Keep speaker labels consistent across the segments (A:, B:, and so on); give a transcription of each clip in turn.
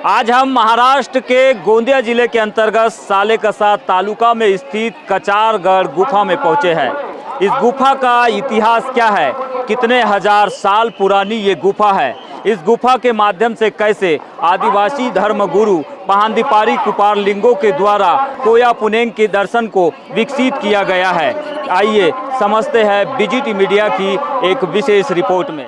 A: आज हम महाराष्ट्र के गोंदिया जिले के अंतर्गत सालेकसा तालुका में स्थित कचारगढ़ गुफा में पहुंचे हैं। इस गुफा का इतिहास क्या है, कितने हजार साल पुरानी ये गुफा है, इस गुफा के माध्यम से कैसे आदिवासी धर्म गुरु पहांदीपारी कुपारलिंगों के द्वारा कोया पुनेम के दर्शन को विकसित किया गया है। आइए समझते हैं बीजीटी मीडिया की एक विशेष रिपोर्ट में।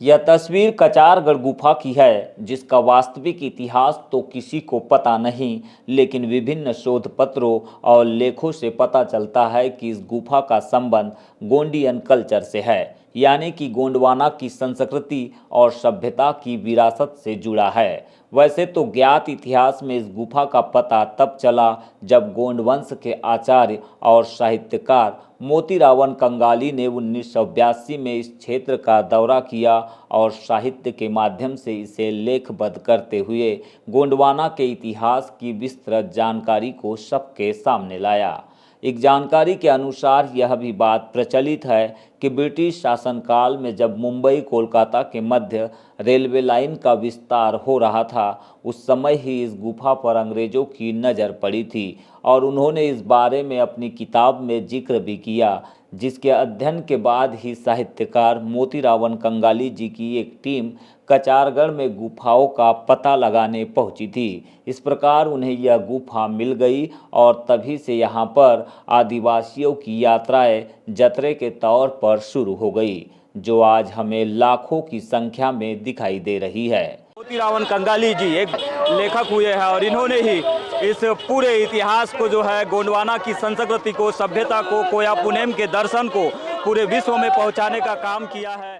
A: यह तस्वीर कचारगढ़ गुफा की है, जिसका वास्तविक इतिहास तो किसी को पता नहीं, लेकिन विभिन्न शोध पत्रों और लेखों से पता चलता है कि इस गुफा का संबंध गोंडियन कल्चर से है, यानी कि गोंडवाना की संस्कृति और सभ्यता की विरासत से जुड़ा है। वैसे तो ज्ञात इतिहास में इस गुफा का पता तब चला जब गोंड वंश के आचार्य और साहित्यकार मोतीरावन कंगाली ने 1982 में इस क्षेत्र का दौरा किया और साहित्य के माध्यम से इसे लेखबद्ध करते हुए गोंडवाना के इतिहास की विस्तृत जानकारी को सबके सामने लाया। एक जानकारी के अनुसार यह भी बात प्रचलित है कि ब्रिटिश शासनकाल में जब मुंबई कोलकाता के मध्य रेलवे लाइन का विस्तार हो रहा था, उस समय ही इस गुफा पर अंग्रेजों की नज़र पड़ी थी और उन्होंने इस बारे में अपनी किताब में जिक्र भी किया, जिसके अध्ययन के बाद ही साहित्यकार मोतीरावन कंगाली जी की एक टीम कचारगढ़ में गुफाओं का पता लगाने पहुंची थी। इस प्रकार उन्हें यह गुफा मिल गई और तभी से यहाँ पर आदिवासियों की यात्राएं जतरे के तौर पर शुरू हो गई, जो आज हमें लाखों की संख्या में दिखाई दे रही है। मोतीरावन कंगाली जी एक लेखक हुए हैं और इन्होंने ही इस पूरे इतिहास को जो है गोंडवाना की संस्कृति को, सभ्यता को, कोया पुनेम के दर्शन को पूरे विश्व में पहुंचाने का काम किया है।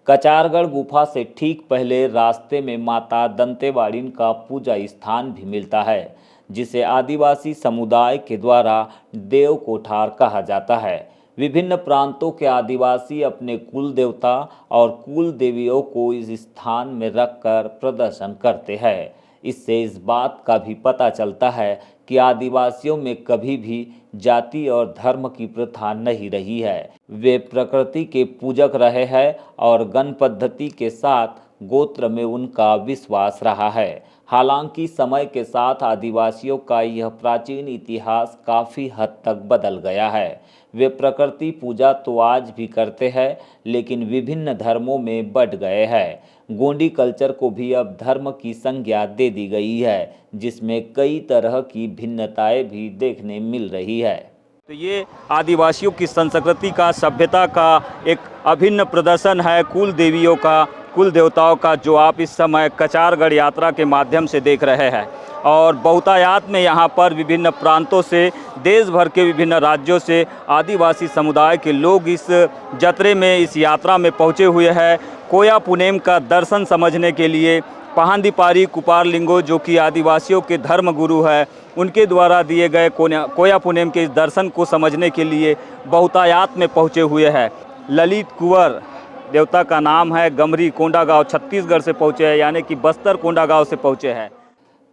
A: कचारगढ़ गुफा से ठीक पहले रास्ते में माता दंतेवाड़िन का पूजा स्थान भी मिलता है, जिसे आदिवासी समुदाय के द्वारा देव कोठार कहा जाता है। विभिन्न प्रांतों के आदिवासी अपने कुल देवता और कुल देवियों को इस स्थान में रखकर प्रदर्शन करते हैं। इससे इस बात का भी पता चलता है कि आदिवासियों में कभी भी जाति और धर्म की प्रथा नहीं रही है। वे प्रकृति के पूजक रहे हैं और गण पद्धति के साथ गोत्र में उनका विश्वास रहा है। हालांकि समय के साथ आदिवासियों का यह प्राचीन इतिहास काफ़ी हद तक बदल गया है। वे प्रकृति पूजा तो आज भी करते हैं, लेकिन विभिन्न धर्मों में बंट गए हैं। गोंडी कल्चर को भी अब धर्म की संज्ञा दे दी गई है, जिसमें कई तरह की भिन्नताएं भी देखने मिल रही है। तो ये आदिवासियों की संस्कृति का, सभ्यता का एक अभिन्न प्रदर्शन है, कुल देवियों का, कुल देवताओं का, जो आप इस समय कचारगढ़ यात्रा के माध्यम से देख रहे हैं। और बहुतायत में यहाँ पर विभिन्न प्रांतों से, देश भर के विभिन्न राज्यों से आदिवासी समुदाय के लोग इस जतरे में, इस यात्रा में पहुँचे हुए हैं कोया पुनेम का दर्शन समझने के लिए। पहांदीपारी कुपारलिंगों, जो कि आदिवासियों के धर्म गुरु है, उनके द्वारा दिए गए कोया पुनेम के इस दर्शन को समझने के लिए बहुतायत में पहुँचे हुए हैं। ललित कुंवर देवता का नाम है, गमरी कोंडागांव छत्तीसगढ़ से पहुँचे हैं, यानी कि बस्तर कोंडागांव से पहुँचे हैं।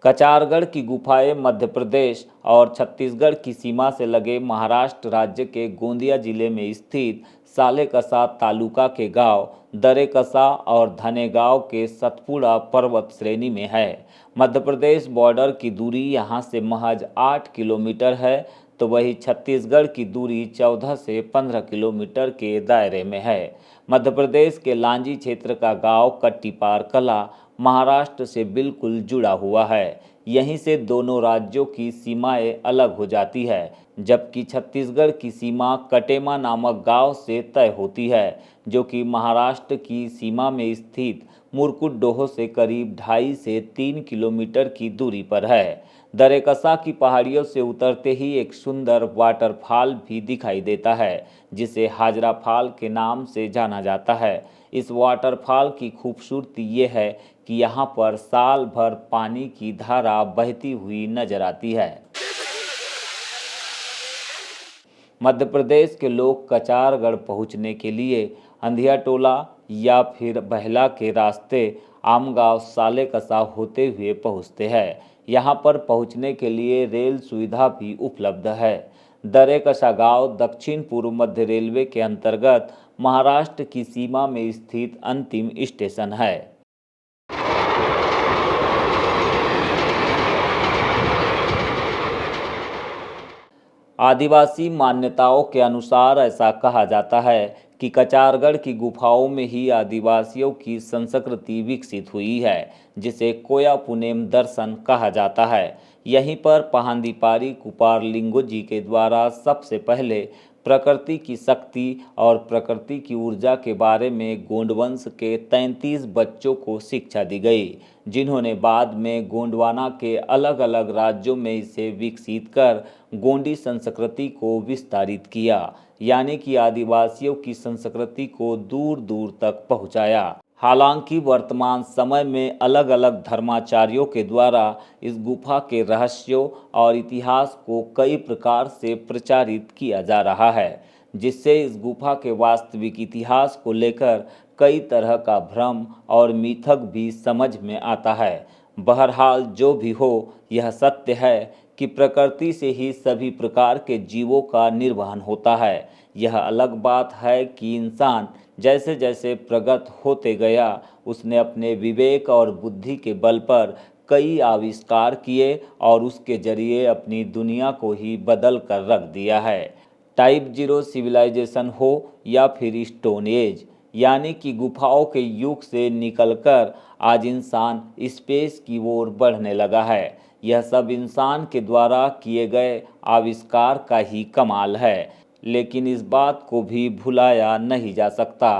A: कचारगढ़ की गुफाएं मध्य प्रदेश और छत्तीसगढ़ की सीमा से लगे महाराष्ट्र राज्य के गोंदिया जिले में स्थित सालेकसा तालुका के गांव दरेकसा और धनेगांव के सतपुड़ा पर्वत श्रेणी में है। मध्य प्रदेश बॉर्डर की दूरी यहां से महज 8 किलोमीटर है, तो वही छत्तीसगढ़ की दूरी 14 से 15 किलोमीटर के दायरे में है। मध्य प्रदेश के लांजी क्षेत्र का गांव कट्टीपार कला महाराष्ट्र से बिल्कुल जुड़ा हुआ है। यहीं से दोनों राज्यों की सीमाएं अलग हो जाती है, जबकि छत्तीसगढ़ की सीमा कटेमा नामक गांव से तय होती है, जो कि महाराष्ट्र की सीमा में स्थित मुरकुटडोह से करीब 2.5 से 3 किलोमीटर की दूरी पर है। दरेकसा की पहाड़ियों से उतरते ही एक सुंदर वाटरफॉल भी दिखाई देता है, जिसे हाजरा फॉल के नाम से जाना जाता है। इस वाटरफॉल की खूबसूरती ये है कि यहाँ पर साल भर पानी की धारा बहती हुई नजर आती है। मध्य प्रदेश के लोग कचारगढ़ पहुँचने के लिए अंधिया टोला या फिर बहला के रास्ते आमगांव सालेकसा होते हुए पहुँचते हैं। यहाँ पर पहुँचने के लिए रेल सुविधा भी उपलब्ध है। दरेकसा गांव दक्षिण पूर्व मध्य रेलवे के अंतर्गत महाराष्ट्र की सीमा में स्थित अंतिम स्टेशन है। आदिवासी मान्यताओं के अनुसार ऐसा कहा जाता है कि कचारगढ़ की गुफाओं में ही आदिवासियों की संस्कृति विकसित हुई है, जिसे कोया पुनेम दर्शन कहा जाता है। यहीं पर पहांदीपारी कुपारलिंगो जी के द्वारा सबसे पहले प्रकृति की शक्ति और प्रकृति की ऊर्जा के बारे में गोंडवंश के 33 बच्चों को शिक्षा दी गई, जिन्होंने बाद में गोंडवाना के अलग अलग राज्यों में इसे विकसित कर गोंडी संस्कृति को विस्तारित किया, यानी कि आदिवासियों की संस्कृति को दूर दूर तक पहुंचाया। हालांकि वर्तमान समय में अलग अलग धर्माचार्यों के द्वारा इस गुफा के रहस्यों और इतिहास को कई प्रकार से प्रचारित किया जा रहा है, जिससे इस गुफा के वास्तविक इतिहास को लेकर कई तरह का भ्रम और मिथक भी समझ में आता है। बहरहाल जो भी हो, यह सत्य है कि प्रकृति से ही सभी प्रकार के जीवों का निर्वहन होता है। यह अलग बात है कि इंसान जैसे जैसे प्रगत होते गया, उसने अपने विवेक और बुद्धि के बल पर कई आविष्कार किए और उसके जरिए अपनी दुनिया को ही बदल कर रख दिया है। टाइप 0 सिविलाइजेशन हो या फिर स्टोन एज, यानी कि गुफाओं के युग से निकलकर आज इंसान स्पेस की ओर बढ़ने लगा है। यह सब इंसान के द्वारा किए गए आविष्कार का ही कमाल है, लेकिन इस बात को भी भुलाया नहीं जा सकता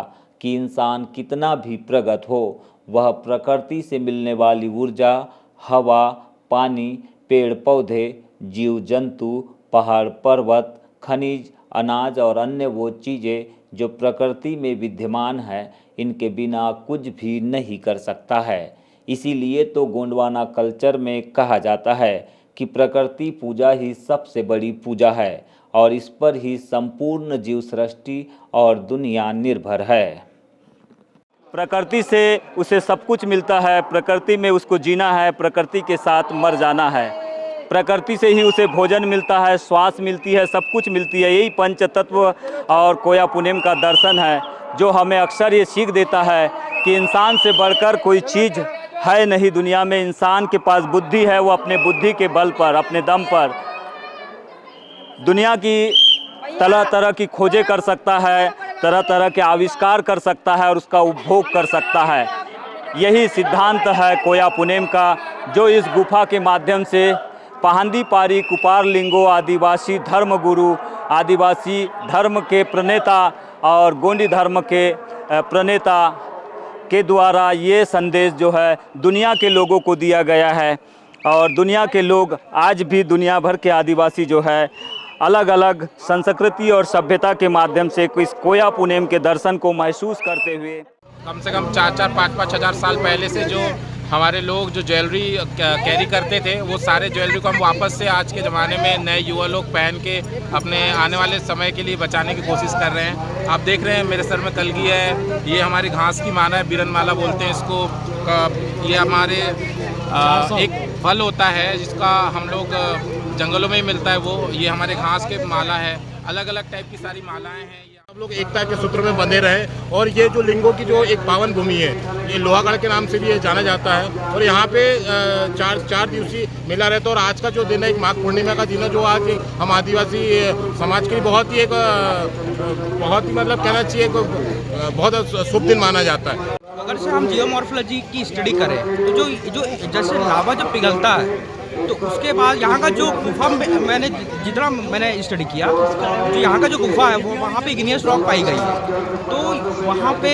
A: कि इंसान कितना भी प्रगत हो, वह प्रकृति से मिलने वाली ऊर्जा, हवा, पानी, पेड़ पौधे, जीव जंतु, पहाड़ पर्वत, खनिज, अनाज और अन्य वो चीज़ें जो प्रकृति में विद्यमान हैं, इनके बिना कुछ भी नहीं कर सकता है। इसीलिए तो गोंडवाना कल्चर में कहा जाता है कि प्रकृति पूजा ही सबसे बड़ी पूजा है और इस पर ही संपूर्ण जीव सृष्टि और दुनिया निर्भर है। प्रकृति से उसे सब कुछ मिलता है, प्रकृति में उसको जीना है, प्रकृति के साथ मर जाना है। प्रकृति से ही उसे भोजन मिलता है, श्वास मिलती है, सब कुछ मिलती है। यही पंच तत्व और कोया पुनेम का दर्शन है, जो हमें अक्सर ये सीख देता है कि इंसान से बढ़कर कोई चीज़ है नहीं दुनिया में। इंसान के पास बुद्धि है, वो अपने बुद्धि के बल पर, अपने दम पर दुनिया की तरह तरह की खोजें कर सकता है, तरह तरह के आविष्कार कर सकता है और उसका उपभोग कर सकता है। यही सिद्धांत है कोया पुनेम का, जो इस गुफा के माध्यम से पहांदीपारी कुपारलिंगो आदिवासी धर्म गुरु, आदिवासी धर्म के प्रणेता और गोंडी धर्म के प्रणेता के द्वारा ये संदेश जो है दुनिया के लोगों को दिया गया है। और दुनिया के लोग आज भी, दुनिया भर के आदिवासी जो है, अलग अलग संस्कृति और सभ्यता के माध्यम से इस कोया पुनेम के दर्शन को महसूस करते हुए
B: कम से कम 4-4, 5-5 हज़ार साल पहले से जो हमारे लोग जो ज्वेलरी कैरी करते थे, वो सारे ज्वेलरी को हम वापस से आज के ज़माने में नए युवा लोग पहन के अपने आने वाले समय के लिए बचाने की कोशिश कर रहे हैं। आप देख रहे हैं मेरे सर में कलगी है, ये हमारी घास की माला है, बिरनमाला बोलते हैं इसको। ये हमारे एक फल होता है जिसका हम लोग जंगलों में ही मिलता है, वो ये हमारे घास के माला है। अलग अलग टाइप की सारी मालाएं हैं। सब लोग एकता के सूत्र में बंधे रहे। और ये जो लिंगों की जो एक पावन भूमि है, ये लोहागढ़ के नाम से भी ये जाना जाता है। और यहाँ पे 4 दिवसीय मेला रहता है। और आज का जो दिन है, एक माघ पूर्णिमा का दिन है, जो आज हम आदिवासी समाज के लिए बहुत ही मतलब कहना चाहिए बहुत शुभ दिन माना जाता है।
C: अगर से हम जियोमॉर्फोलॉजी की स्टडी करें तो जो जैसे लावा जब पिघलता है तो उसके बाद यहाँ का जो गुफा जितना मैंने स्टडी किया, जो यहाँ का जो गुफा है वो वहाँ पे इग्नियस रॉक पाई गई है। तो वहाँ पे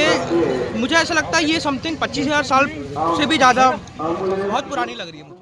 C: मुझे ऐसा लगता है ये समथिंग 25,000 साल से भी ज़्यादा बहुत पुरानी लग रही है मुझे।